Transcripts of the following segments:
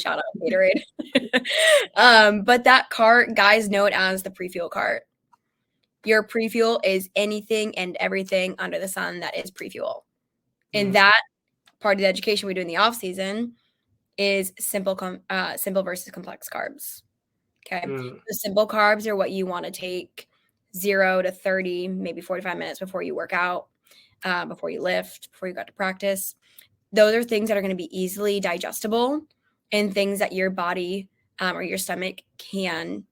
shout out Gatorade. But that cart, guys know it as the pre-fuel cart. Your pre-fuel is anything and everything under the sun that is pre-fuel. And that part of the education we do in the off season is simple versus complex carbs. Okay. The simple carbs are what you want to take 0 to 30, maybe 45 minutes before you work out, before you lift, before you got to practice. Those are things that are going to be easily digestible and things that your body or your stomach can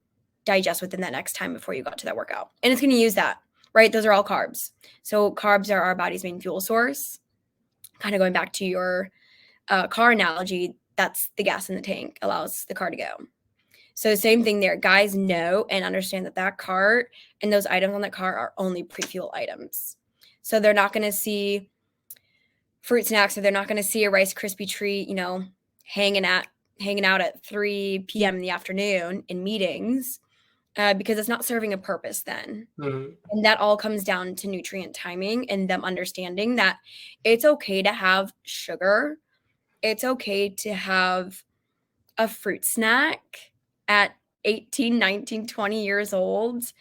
digest within that next time before you got to that workout. And it's going to use that, right? Those are all carbs. So carbs are our body's main fuel source. Kind of going back to your car analogy, that's the gas in the tank, allows the car to go. So same thing there. Guys know and understand that that cart and those items on that cart are only pre-fuel items. So they're not going to see fruit snacks, or they're not going to see a Rice Krispie treat, hanging out at 3 p.m. in the afternoon in meetings, because it's not serving a purpose then. And that all comes down to nutrient timing and them understanding that it's okay to have sugar. It's okay to have a fruit snack at 18, 19, 20 years old,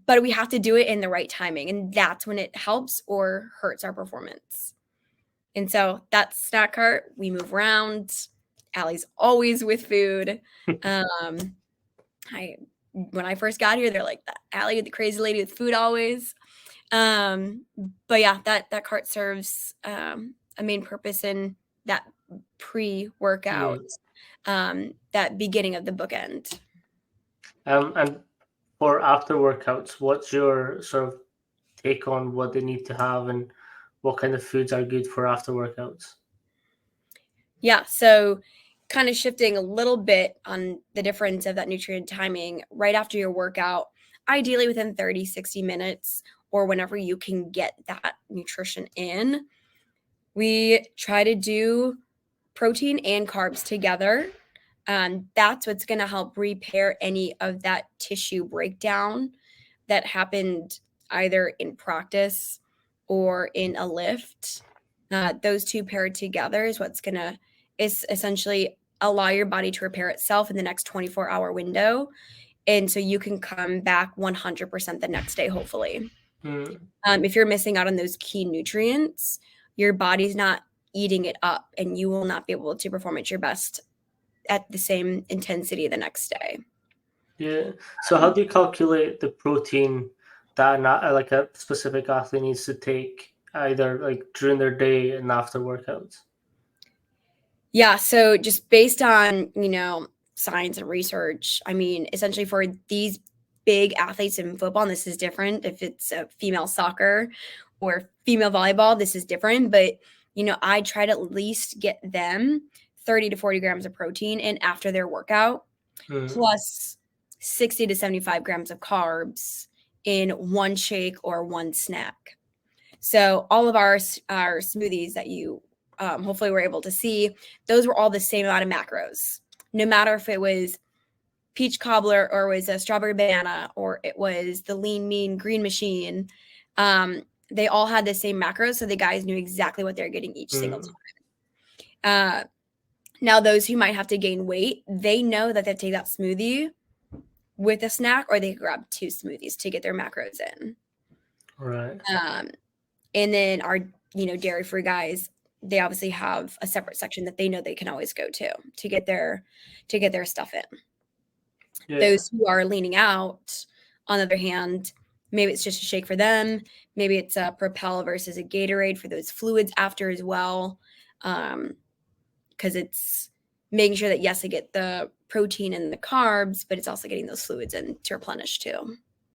but we have to do it in the right timing. And that's when it helps or hurts our performance. And so that snack cart, we move around. Allie's always with food. When I first got here, they're like, Allie, the crazy lady with food always. But yeah, that cart serves a main purpose in that pre-workout, that beginning of the bookend. And for after workouts, what's your sort of take on what they need to have and what kind of foods are good for after workouts? Yeah, so kind of shifting a little bit on the difference of that nutrient timing right after your workout, ideally within 30, 60 minutes, or whenever you can get that nutrition in. We try to do protein and carbs together. That's what's going to help repair any of that tissue breakdown that happened either in practice or in a lift. Those two paired together is what's going to essentially allow your body to repair itself in the next 24-hour window. And so you can come back 100% the next day, hopefully. If you're missing out on those key nutrients, your body's not eating it up and you will not be able to perform at your best at the same intensity the next day. Yeah. So how do you calculate the protein that like a specific athlete needs to take either like during their day and after workouts? Yeah, so just based on, science and research, I mean, essentially for these big athletes in football, and this is different. If it's a female soccer or female volleyball, this is different. But, I try to at least get them 30 to 40 grams of protein in after their workout, plus 60 to 75 grams of carbs in one shake or one snack. So all of our smoothies that you hopefully were able to see, those were all the same amount of macros. No matter if it was peach cobbler or it was a strawberry banana or it was the lean mean green machine, they all had the same macros, so the guys knew exactly what they're getting each single time. Now, those who might have to gain weight, they know that they take that smoothie with a snack, or they grab 2 smoothies to get their macros in. Right. And then our, dairy-free guys, they obviously have a separate section that they know they can always go to get their stuff in. Yeah. Those who are leaning out, on the other hand, maybe it's just a shake for them. Maybe it's a Propel versus a Gatorade for those fluids after as well. Because it's making sure that, yes, I get the protein and the carbs, but it's also getting those fluids in to replenish too.